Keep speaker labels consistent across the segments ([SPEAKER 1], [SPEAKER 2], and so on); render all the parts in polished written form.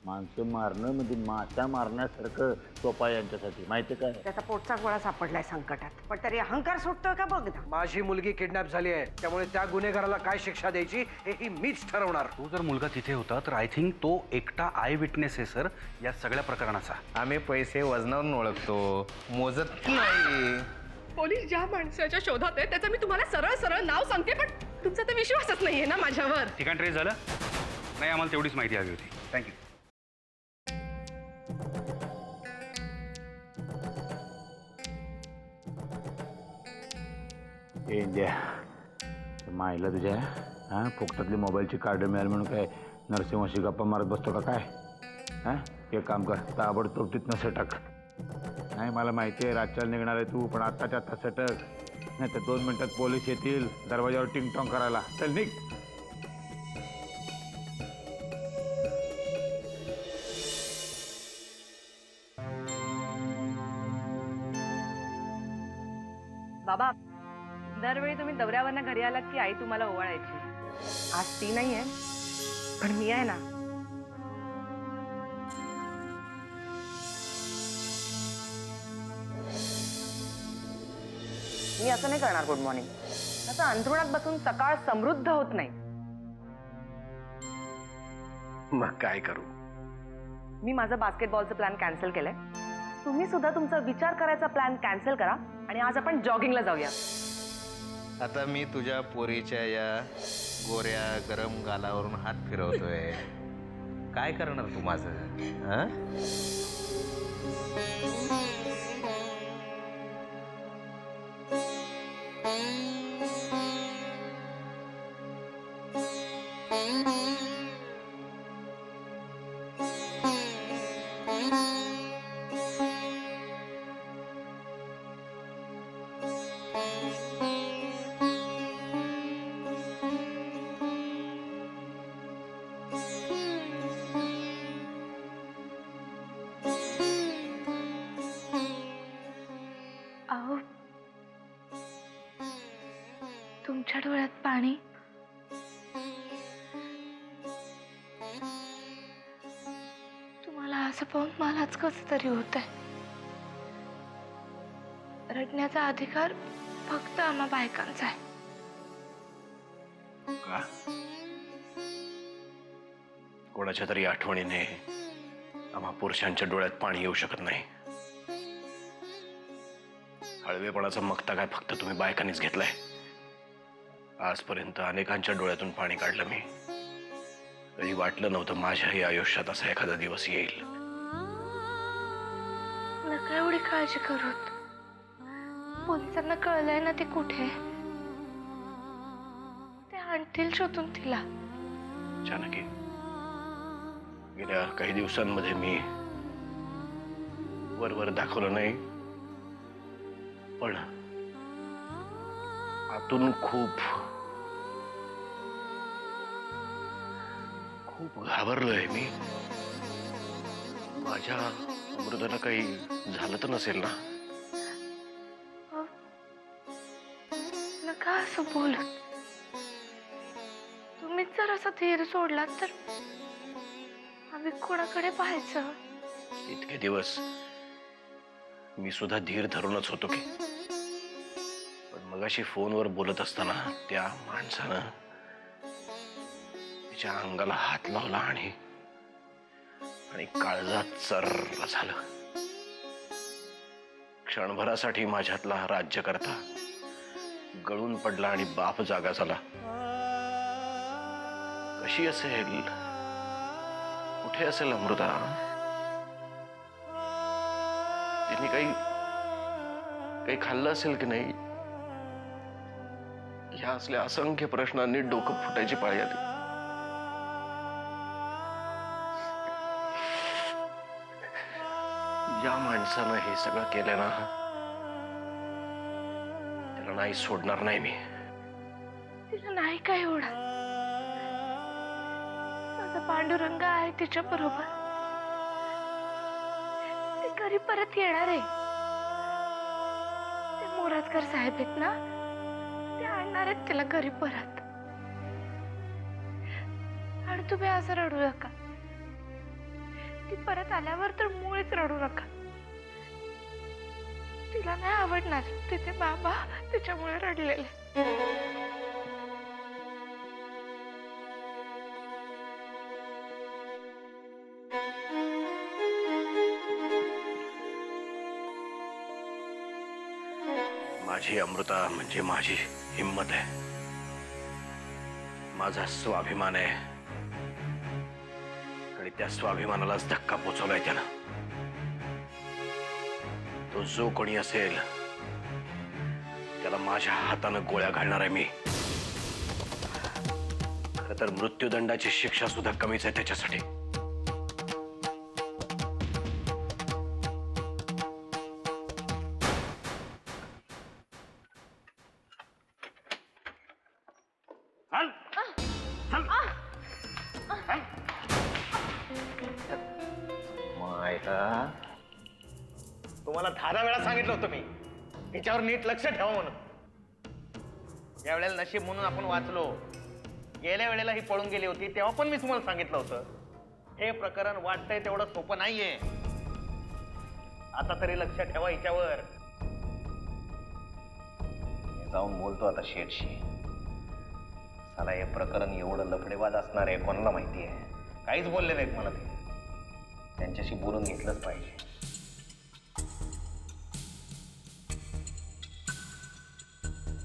[SPEAKER 1] माणसं मारणं म्हणजे माशा मारण्यासारखं सोपा आहे यांच्यासाठी, माहिती काय?
[SPEAKER 2] त्याचा पोटचा गोळा सापडलाय संकटात, पण तरी अहंकार सुटतोय का बघ ना.
[SPEAKER 3] माझी मुलगी किडनॅप झाली आहे, त्यामुळे त्या गुन्हेगाराला काय शिक्षा द्यायची हेही मीच ठरवणार.
[SPEAKER 4] तो जर मुलगा तिथे होता तर आय थिंक तो एकटा आय विटनेस आहे सर या सगळ्या प्रकरणाचा.
[SPEAKER 5] आम्ही पैसे वजनावरून ओळखतो, मोजत नाही.
[SPEAKER 6] पोलीस ज्या माणसाच्या शोधात आहे त्याचं मी तुम्हाला सरळ सरळ नाव सांगते, पण तुमचा तर विश्वासच नाहीये ना माझ्यावर.
[SPEAKER 4] ठिकाण ट्रेस झालं नाही, आम्हाला तेवढीच माहिती हवी होती. थँक्यू.
[SPEAKER 1] इंडिया मायला तुझ्या हां फुकटातली मोबाईलची कार्ड मिळाली म्हणून काय नरसिंहाशी गप्पा मारत बसतो का काय? हां एक काम कर, ताबडतोब तिथनं सटक. नाही मला माहिती आहे रातच्याला निघणार आहे तू, पण आत्ताच्या आत्ता सटक, नाही तर 2 मिनिटात पोलीस येतील दरवाजावर टिंगटॉंग करायला. चल निघ.
[SPEAKER 6] बाबा, दरवेळी तुम्ही दौऱ्यावरनं घरी आलात की आई तुम्हाला ओवाळायची. आज ती नाहीये, पण मी आहे ना. मी असं नाही करणार गुड मॉर्निंग. असं अंथरुणात बसून सकाळ समृद्ध होत नाही.
[SPEAKER 3] मग काय करू?
[SPEAKER 6] मी माझं बास्केटबॉलचं प्लॅन कॅन्सल केलंय. तुम्ही सुद्धा तुमचा विचार करायचा प्लॅन कॅन्सल करा आणि आज आपण जॉगिंगला जाऊया.
[SPEAKER 5] आता मी तुझ्या पोरीच्या या गोऱ्या गरम गालावरून हात फिरवतोय. काय करणार तू माझं? हां
[SPEAKER 7] अहो, तुमच्या डोळ्यात पाणी. तुम्हाला असं पाहून मलाच कसं तरी होत आहे. रडण्याचा अधिकार फक्त आम्हा बायकांचा आहे.
[SPEAKER 3] का? कोणाच्या तरी आठवणीने आम्हा पुरुषांच्या डोळ्यात पाणी येऊ शकत नाही. हळवेपणाचा मक्ता काय फक्त तुम्ही बायकांनीच घेतलाय? आजपर्यंत अनेकांच्या डोळ्यातून पाणी काढलं मी. कधी वाटलं नव्हतं माझ्याही आयुष्यात असा एखादा दिवस येईल.
[SPEAKER 7] नका एवढी काळजी करूत. पोलिसांना कळलंय ना ती कुठे. ते आणतील शोधून तिला.
[SPEAKER 3] जानकी, गेल्या काही दिवसांमध्ये मी वर दाखवलं नाही, पण आतून खूप घाबरलोय मी. माझ्या अमृताला काही झालं तर नसेल ना?
[SPEAKER 7] नका असं बोलत. तुम्हीच जर असा धीर सोडलात तर आम्ही कोणाकडे पाहायचं?
[SPEAKER 3] इतके दिवस मी सुद्धा धीर धरूनच होतो की, पण मगाशी फोनवर बोलत असताना त्या माणसानं तिच्या अंगाला हात लावला आणि काळजात चर्र झालं. क्षणभरासाठी माझ्यातला राज्यकर्ता गळून पडला आणि बाप जागा झाला. कशी असेल, कुठे असेल अमृता? तिने काही खाल्लं असेल की नाही? ह्या असल्या असंख्य प्रश्नांनी डोकं फुटायची पाळी आली. या माणसानं हे सगळं केलं ना, त्याला नाही सोडणार नाही मी.
[SPEAKER 7] तिला नाही काय एवढा. माझा पांडुरंग आहे तिच्या बरोबर. ते घरी परत येणार आहे. ते मोराजकर साहेब आहेत ना, ते आणणार आहेत तिला घरी परत. आणि तुम्ही असं रडू नका. ती परत आल्यावर तर मुळीच रडू नका. तिला नाही आवडणार तिचे बाबा तिच्यामुळे रडलेले.
[SPEAKER 3] माझी अमृता म्हणजे माझी हिम्मत आहे, माझा स्वाभिमान आहे आणि त्या स्वाभिमानालाच धक्का पोचवलाय त्यानं. तो जो कोणी असेल त्याला माझ्या हातानं गोळ्या घालणार आहे मी. खरं तर मृत्यूदंडाची शिक्षा सुद्धा कमीच आहे त्याच्यासाठी.
[SPEAKER 5] मायला तुम्हाला 10 वेळा सांगितलं होतं मी तिच्यावर नीट लक्ष ठेवा म्हणून. या वेळेला नशीब म्हणून आपण वाचलो. गेल्या वेळेला ही पळून गेली होती तेव्हा पण मी तुम्हाला सांगितलं होतं हे प्रकरण वाटतंय तेवढं सोपं नाहीये. आता तरी लक्ष ठेवा हिच्यावर. मी जाऊन बोलतो आता शेठशी. साला हे प्रकरण एवढं लफडेबाज असणार आहे कोणाला माहिती आहे. काहीच बोलले नाहीत मला ते. त्यांच्याशी बोलून घेतलंच पाहिजे.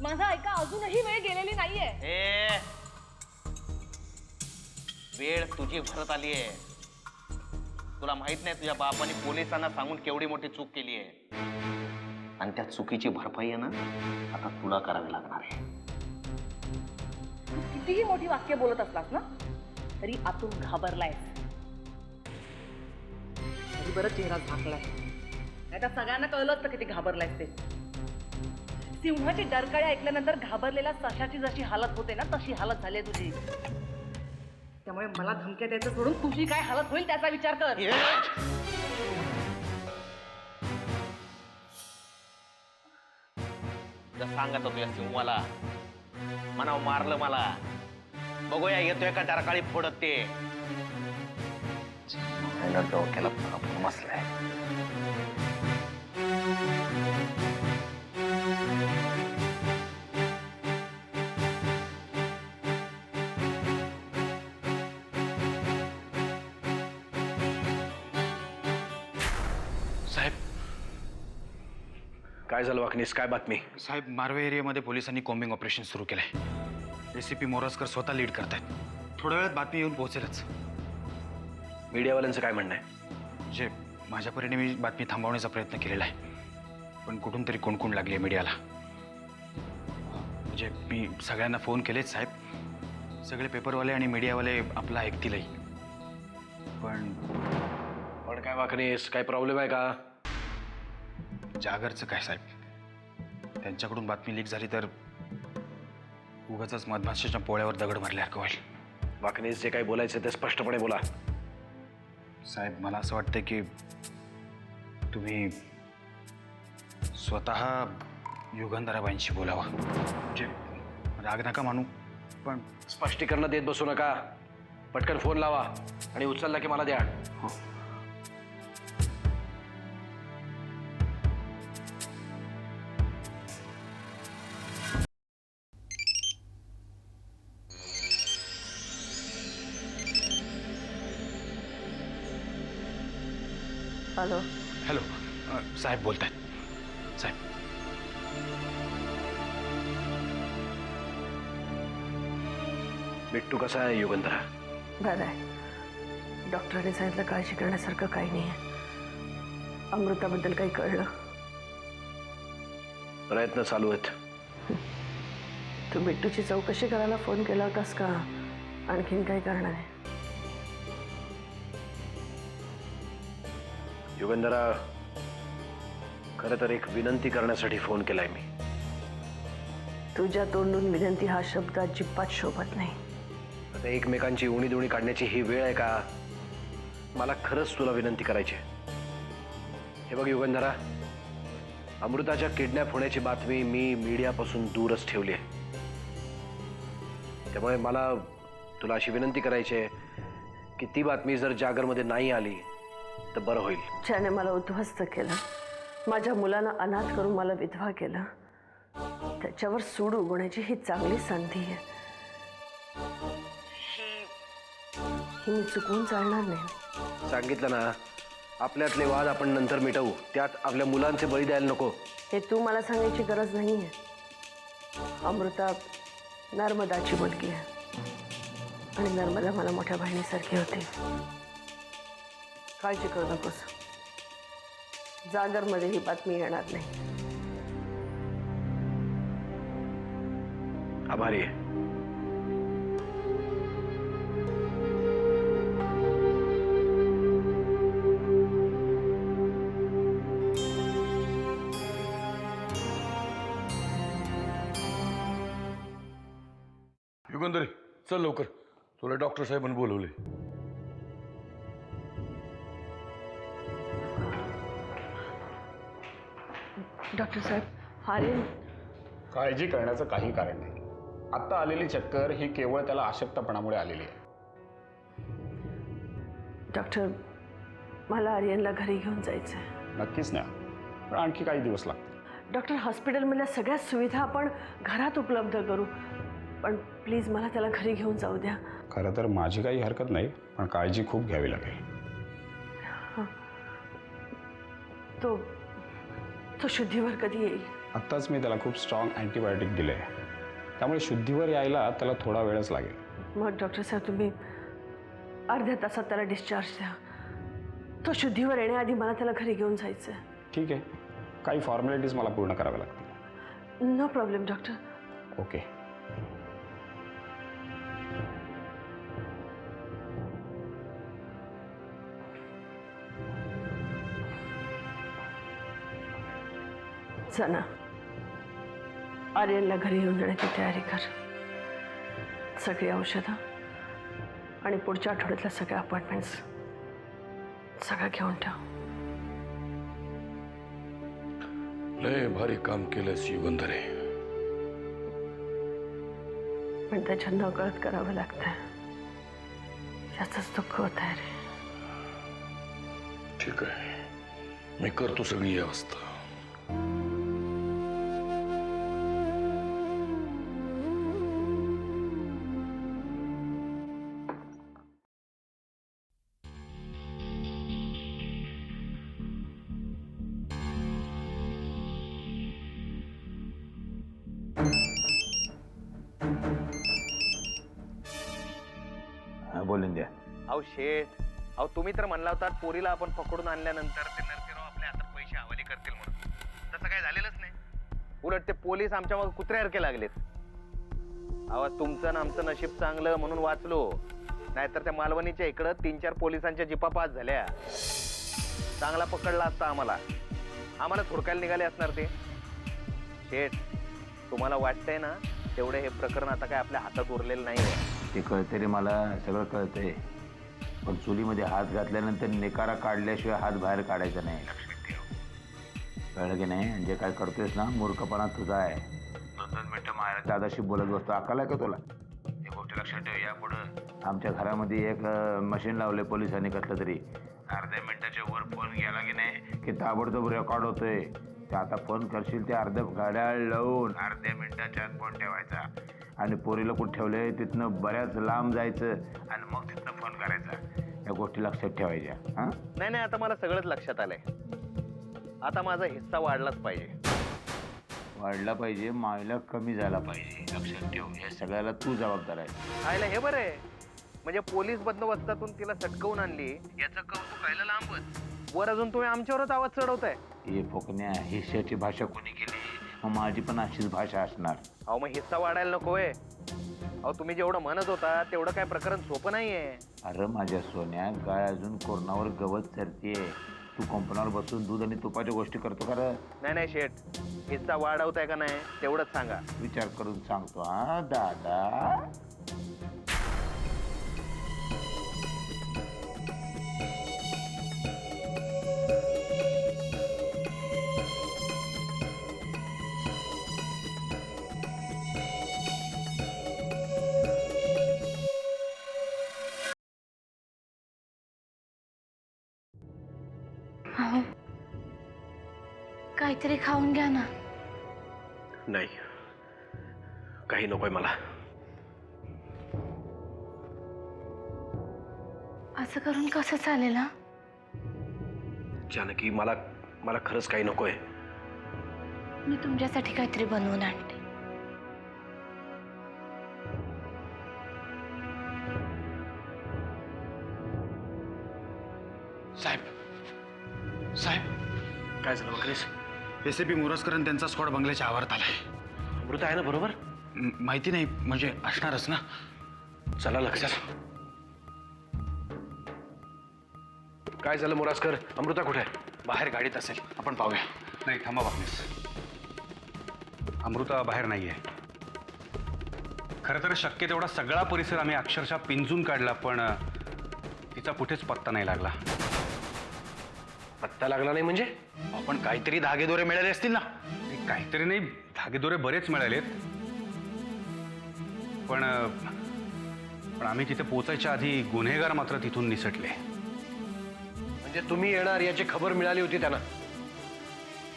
[SPEAKER 6] माझा ऐका, अजूनही वेळ गेलेली नाहीये.
[SPEAKER 5] ए वेळ तुझी भरत आली आहे. तुला माहित नाही तुझ्या बापाने पोलिसांना सांगून केवढी मोठी चूक केली आहे आणि त्या चुकीची भरपाई आहे ना आता तुला करावी लागणार आहे.
[SPEAKER 6] तू कितीही मोठी वाक्य बोलत असलास ना तरी आतून घाबरलायस. तरी बरं चेहरा झाकलाय, नाही तर सगळ्यांना कळलं असतं किती घाबरलायस ते. सिंहाची डरकाळी ऐकल्यानंतर घाबरलेल्या सशाची जशी हालत होते ना तशी हालत झाली आहे तुझी. त्यामुळे मला धमक्या द्यायचं सोडून तुझी काय हालत होईल त्याचा विचार कर.
[SPEAKER 5] सांगत होतो या सिंहाला म्हणाव मारलं मला. बघूया येतोय का डरकाळी फोडत ते. डोक्याला मसलाय.
[SPEAKER 3] साहेब काय झालं वाकनीस, काय बातमी?
[SPEAKER 4] साहेब, मारवे एरियामध्ये पोलिसांनी कॉम्बिंग ऑपरेशन सुरू केलंय. एसीपी मोरजकर स्वतः लीड करतायत. थोड्या वेळात बातमी येऊन पोहोचेलच.
[SPEAKER 3] मीडियावाल्यांचं काय म्हणणं आहे?
[SPEAKER 4] म्हणजे माझ्या परीने मी बातमी थांबवण्याचा प्रयत्न केलेला आहे, पण कुठून तरी कुणकुण लागली आहे मीडियाला. म्हणजे मी सगळ्यांना फोन केलेच साहेब. सगळे पेपरवाले आणि मीडियावाले आपला ऐकतीलही. पण
[SPEAKER 3] काय वाकनीस, काय प्रॉब्लेम आहे का?
[SPEAKER 4] जागरचं काय साहेब, त्यांच्याकडून बातमी लीक झाली तर उगाचच मधमाशीच्या पोळ्यावर दगड मारल्यासारखं होईल.
[SPEAKER 3] वाकनीस, जे काही बोलायचं ते स्पष्टपणे बोला.
[SPEAKER 4] साहेब, मला असं वाटतं की तुम्ही स्वतः युगंधराबाईंशी बोलावं. म्हणजे राग नका मानू, पण
[SPEAKER 3] स्पष्टीकरण देत बसू नका. पटकन फोन लावा आणि उचलला की मला द्या.
[SPEAKER 4] हो.
[SPEAKER 2] हॅलो.
[SPEAKER 4] हॅलो, साहेब बोलत आहेत. साहेब,
[SPEAKER 3] बिट्टू कसा आहे युगंधरा?
[SPEAKER 2] बरं आहे. डॉक्टरांनी सांगितलं काळजी करण्यासारखं काही नाही आहे. अमृताबद्दल काही कळलं?
[SPEAKER 3] प्रयत्न चालू आहेत.
[SPEAKER 2] तू बिट्टूची चौकशी करायला फोन केला होतास का आणखीन काय करणार आहे?
[SPEAKER 3] युगंधरा, खरं तर एक विनंती करण्यासाठी फोन केलाय मी.
[SPEAKER 2] तुझ्या तोंडून विनंती हा शब्द अजिबात शोभत नाही.
[SPEAKER 3] आता एकमेकांची उणीधुणी काढण्याची ही वेळ आहे का? मला खरंच तुला विनंती करायची आहे. हे बघ युगंधरा, अमृताच्या किडनॅप होण्याची बातमी मी मीडियापासून दूरच ठेवली आहे. त्यामुळे मला तुला अशी विनंती करायची आहे की ती बातमी जर जागरमध्ये नाही आली तर बरं होईल.
[SPEAKER 2] ज्याने मला उद्ध्वस्त केलं, माझ्या मुलांना अनाथ करून मला विधवा केलं, त्याच्यावर सूड उगवण्याची ही चांगली संधी आहे. ही मी चुकवून चालणार नाही.
[SPEAKER 3] सांगितलं ना, आपल्यातले वाद आपण नंतर मिटवू, त्यात आपल्या मुलांचे बळी द्यायला नको.
[SPEAKER 2] हे तू मला सांगायची गरज नाही आहे. अमृता नर्मदाची मुलगी आहे आणि नर्मदा मला मोठ्या बहिणीसारखी होती. काळजी करू नकोस, जागरमध्ये ही बातमी येणार नाही.
[SPEAKER 3] आभारी आहे.
[SPEAKER 8] युगंधरे, चल लवकर, तुला डॉक्टर साहेबांनी बोलवले.
[SPEAKER 2] डॉक्टर साहेब, आर्यन
[SPEAKER 9] काळजी करण्याचं काही कारण नाही. आत्ता आलेली चक्कर ही केवळ त्याला अशक्तपणामुळे आलेली आहे.
[SPEAKER 2] डॉक्टर, मला आर्यनला घरी घेऊन जायचं आहे.
[SPEAKER 9] नक्कीच नाही, पण आणखी काही दिवस लागतील.
[SPEAKER 2] डॉक्टर, हॉस्पिटलमधल्या सगळ्या सुविधा आपण घरात उपलब्ध करू, पण प्लीज मला त्याला घरी घेऊन जाऊ द्या.
[SPEAKER 9] खरं तर माझी काही हरकत नाही, पण काळजी खूप घ्यावी लागेल.
[SPEAKER 2] तो तो शुद्धीवर कधी येईल?
[SPEAKER 9] आत्ताच मी त्याला खूप स्ट्रॉंग अँटीबायोटिक दिले आहे, त्यामुळे शुद्धीवर यायला त्याला थोडा वेळच लागेल.
[SPEAKER 2] मग डॉक्टर साहेब, तुम्ही अर्ध्या तासात त्याला डिस्चार्ज द्या. तो शुद्धीवर येण्याआधी मला त्याला घरी घेऊन जायचं आहे.
[SPEAKER 9] ठीक आहे, काही फॉर्मॅलिटीज मला पूर्ण कराव्या लागतील.
[SPEAKER 2] No problem doctor.
[SPEAKER 9] ओके.
[SPEAKER 2] चला, आर्यनला घरी येऊन जाण्याची तयारी कर. सगळी औषधं आणि पुढच्या आठवड्यातल्या सगळ्या अपॉइंटमेंट्स सगळं घेऊन ठेव.
[SPEAKER 8] लय भारी काम केलंस युगंधरे.
[SPEAKER 2] पण त्याच्या नकळत करावं लागतं, याचंच दुःख होत आहे रे.
[SPEAKER 8] ठीक आहे, मी करतो सगळी व्यवस्था.
[SPEAKER 1] बोलून द्या.
[SPEAKER 5] अहो शेठ, अहो तुम्ही तर म्हणला होता पोरीला आपण पकडून आणल्यानंतर ते नरसिंहराव आपल्या हातात पैसे हवाले करतील म्हणून. तसं काही झालेलंच नाही. उलट ते पोलीस आमच्या मग कुत्र्यासारखे लागलेत. अहो तुमचं आणि आमचं नशीब चांगलं म्हणून वाचलो, नाहीतर त्या मालवणीच्या इकडं 3-4 पोलिसांच्या जिपा पास झाल्या. चांगला पकडला असता आम्हाला थोडक्याला निघाले असणार ते. शेठ, तुम्हाला वाटतंय ना तेवढे हे प्रकरण आता काय आपल्या हातात उरलेलं नाही.
[SPEAKER 1] ते कळते रे, मला सगळं कळतंय, पण चुलीमध्ये हात घातल्यानंतर निकारा काढल्याशिवाय हात बाहेर काढायचा नाही. लक्षात ठेव, कळलं की नाही? म्हणजे काय करतोयस ना, मूर्खपणा तुझा आहे. 2-2 मिनिटं माहेर दादाशी बोलत बसतो, अक्कल आहे का तुला? ही गोष्ट लक्षात ठेव. यापुढं आमच्या घरामध्ये एक मशीन लावले पोलिसांनी, कसलं तरी. अर्ध्या मिनिटाच्या वर फोन गेला की नाही की ताबडतोब रेकॉर्ड होतोय. ते आता फोन करशील ते अर्ध्या घड्याळ लावून अर्ध्या मिनिटाच्या आत फोन ठेवायचा आणि पोरीला कुठं ठेवलंय तिथनं बऱ्याच लांब जायचं आणि मग तिथनं फोन करायचा. या गोष्टी लक्षात ठेवायच्या. हां,
[SPEAKER 5] नाही, आता मला सगळंच लक्षात आलंय. आता माझा हिस्सा वाढलाच पाहिजे.
[SPEAKER 1] वाढला पाहिजे, मायला कमी झाला पाहिजे. लक्षात ठेव, हे सगळ्याला तू जबाबदार आहे.
[SPEAKER 5] आयला हे बरं आहे, म्हणजे पोलीस बंदोबस्तातून तिला सटकवून आणली याचं कौतुक व्हायला लांबच. वर अजून तुम्ही आमच्यावरच आवाज चढवताय.
[SPEAKER 1] हे फोकण्या, हिश्श्याची भाषा कोणी केली? मग माझी पण अशीच भाषा असणार.
[SPEAKER 5] अहो मग हिस्सा वाढायला नको आहे. अहो तुम्ही जेवढं म्हणत होता तेवढं काय प्रकरण सोपं नाहीये.
[SPEAKER 1] अरे माझ्या सोन्या, गाय अजून कोरणावर गवत चरतीये, तू कंपनावर बसून दूध आणि तुपाच्या गोष्टी करतो का?
[SPEAKER 5] नाही शेठ, हिस्सा वाढवताय का नाही तेवढंच सांगा.
[SPEAKER 1] विचार करून सांगतो. हा दादा.
[SPEAKER 7] काहीतरी खाऊन घ्या ना.
[SPEAKER 3] नाही, काही नकोय मला.
[SPEAKER 7] असं करून कसं चालेल हा?
[SPEAKER 3] जानकी, मला मला खरंच काही नकोय.
[SPEAKER 7] मी तुमच्यासाठी काहीतरी बनवून आणते.
[SPEAKER 4] साहेब साहेब,
[SPEAKER 3] काय झालं वक्रेस?
[SPEAKER 4] एसीपी मोरजकर आणि त्यांचा स्क्वॉड बंगल्याच्या आवारात आलाय.
[SPEAKER 3] अमृता आहे ना बरोबर?
[SPEAKER 4] माहिती नाही, म्हणजे असणारच ना.
[SPEAKER 3] चला लक्षात. काय झालं मोरासकर? अमृता कुठे आहे?
[SPEAKER 4] बाहेर गाडीत असेल, आपण पाहूया. नाही, थांबा बापनीस. अमृता बाहेर नाहीये. खरं तर शक्य तेवढा सगळा परिसर आम्ही अक्षरशः पिंजून काढला, पण तिचा कुठेच पत्ता नाही लागला.
[SPEAKER 3] पत्ता लागला नाही म्हणजे?
[SPEAKER 4] आपण काहीतरी धागेदोरे मिळाले असतील ना. काहीतरी नाही, धागेदोरे बरेच मिळालेत, पण आम्ही तिथे पोचायच्या आधी गुन्हेगार मात्र तिथून निसटले.
[SPEAKER 3] म्हणजे तुम्ही येणार याची खबर मिळाली होती त्यांना?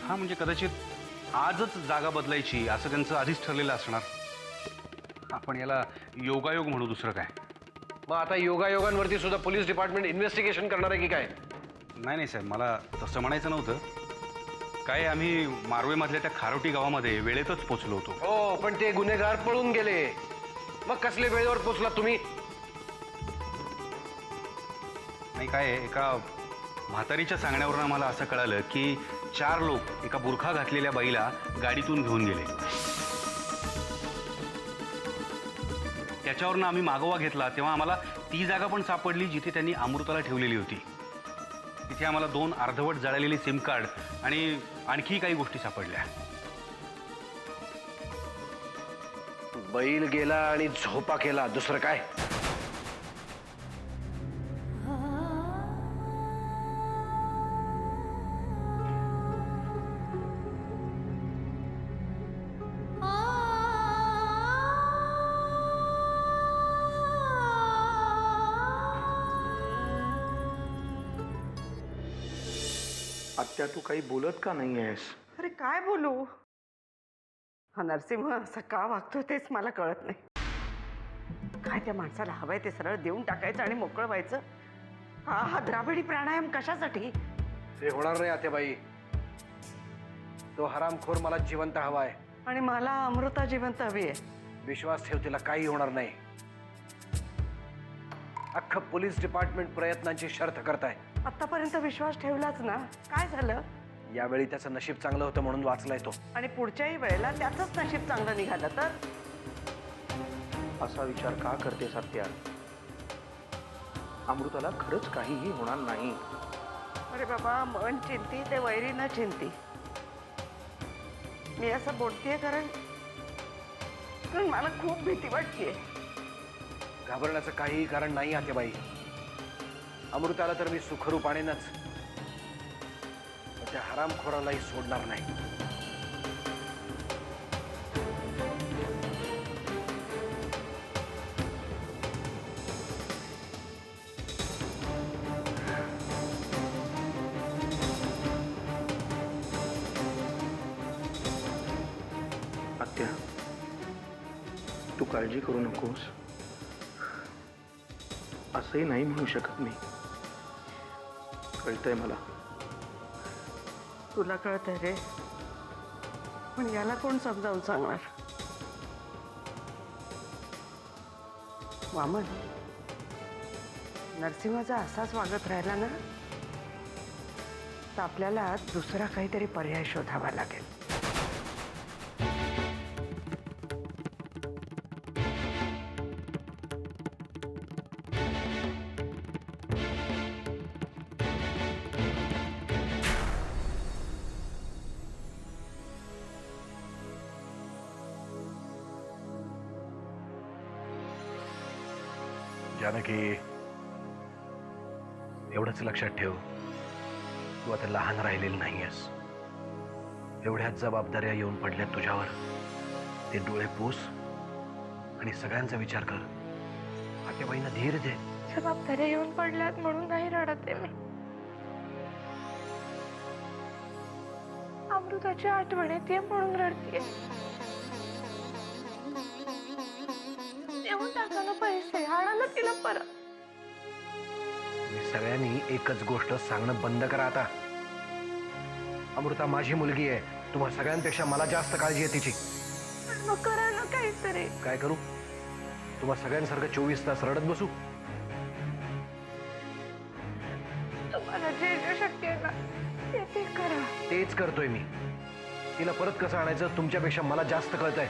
[SPEAKER 4] हा, म्हणजे कदाचित आजच जागा बदलायची असं त्यांचं आधीच ठरलेलं असणार. आपण याला योगायोग म्हणू, दुसरं काय.
[SPEAKER 3] मग आता योगायोगांवरती सुद्धा पोलीस डिपार्टमेंट इन्व्हेस्टिगेशन करणार आहे की काय?
[SPEAKER 4] नाही नाही साहेब, मला तसं म्हणायचं नव्हतं. काय, आम्ही मारवेमधल्या त्या खारोटी गावामध्ये वेळेतच पोचलो होतो.
[SPEAKER 3] हो, पण ते गुन्हेगार पळून गेले. मग कसले वेळेवर पोचला तुम्ही?
[SPEAKER 4] नाही, काय आहे, एका म्हातारीच्या सांगण्यावरून आम्हाला असं कळालं की 4 लोक एका बुरखा घातलेल्या बाईला गाडीतून घेऊन गेले. त्याच्यावरून आम्ही मागोवा घेतला, तेव्हा आम्हाला ती जागा पण सापडली जिथे त्यांनी अमृताला ठेवलेली होती. तिथे आम्हाला 2 अर्धवट जळालेले सिम कार्ड आणि आणखी काही गोष्टी सापडल्या.
[SPEAKER 3] बैल गेला आणि झोपा केला, दुसरं काय?
[SPEAKER 5] आत्या, तू काही बोलत का नाही आहेस?
[SPEAKER 6] अरे काय बोलू? हा नरसिंह असा का वागतोय तेच मला कळत नाही. काय त्या माणसाला हवंय ते सरळ देऊन टाकायचं आणि मोकळं व्हायचं? हा द्राविडी प्राणायाम कशासाठी?
[SPEAKER 3] ते होणार नाही आत्याबाई. तो हरामखोर मला जिवंत हवाय.
[SPEAKER 6] आणि मला अमृता जिवंत हवी आहे.
[SPEAKER 3] विश्वास ठेव, तिला काही होणार नाही. अख्खं पोलीस डिपार्टमेंट प्रयत्नांची शर्थ करताय.
[SPEAKER 6] आतापर्यंत विश्वास ठेवलाच ना. काय झालं?
[SPEAKER 3] यावेळी त्याचं नशीब चांगलं होतं म्हणून वाचलाय तो.
[SPEAKER 6] आणि पुढच्याही वेळेला त्याचंच नशीब चांगलं निघालं तर?
[SPEAKER 5] असा विचार का करतेस आत्या? अमृताला खरंच काहीही होणार नाही.
[SPEAKER 6] अरे बाबा, मन चिंती ते वैरी न चिंती. मी असं बोलतेय कारण मला खूप भीती वाटतेय.
[SPEAKER 3] घाबरण्याचं काहीही कारण नाही आत्याबाई. अमृताला तर मी सुखरूप आणेनच, त्या हरामखोरालाही सोडणार नाही.
[SPEAKER 5] आत्या, तू काळजी करू नकोस. असंही नाही म्हणू शकत मी. कळतंय मला.
[SPEAKER 6] तुला कळतंय रे, पण याला कोण समजावून सांगणार? वामन, नरसिंहाचा असाच वागत राहिला ना तर आपल्याला दुसरा काहीतरी पर्याय शोधावा लागेल.
[SPEAKER 3] जानकी, एवढंच लक्षात ठेव, तू आता लहान राहिलेली नाहीयेस. एवढ्याच जबाबदाऱ्या येऊन पडल्या तुझ्यावर. ते डोळे पुस आणि सगळ्यांचा विचार कर. आत्याबाईंना धीर दे.
[SPEAKER 7] जबाबदाऱ्या येऊन पडल्यात म्हणून नाही रडत आहे मी. अमृताची आठवण येते म्हणून रडते. देऊन टाका ना पैसे, आणा ना तिला परत.
[SPEAKER 3] तुम्ही सगळ्यांनी एकच गोष्ट सांगणं बंद करा आता. अमृता माझी मुलगी आहे. तुम्हा सगळ्यांपेक्षा मला जास्त काळजी आहे तिची.
[SPEAKER 7] मग करा ना काहीतरी.
[SPEAKER 3] काय करू? तुम्हा सगळ्यांसारखं 24 तास रडत बसू?
[SPEAKER 7] तुम्हाला जे जे शक्य आहे ना ते करा.
[SPEAKER 3] तेच करतोय मी. तिला परत कसं आणायचं तुमच्यापेक्षा मला जास्त कळतंय.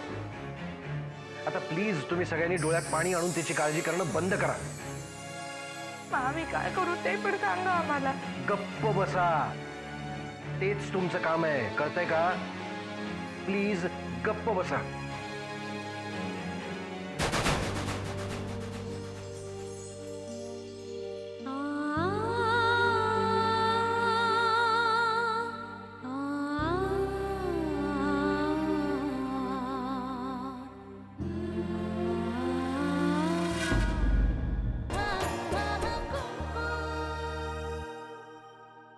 [SPEAKER 3] आता प्लीज तुम्ही सगळ्यांनी डोळ्यात पाणी आणून तिची काळजी करणं बंद करा.
[SPEAKER 7] आम्ही काय करू ते पण सांगा आम्हाला.
[SPEAKER 3] गप्प बसा. तेच तुमचं काम आहे, कळतंय का? प्लीज गप्प बसा.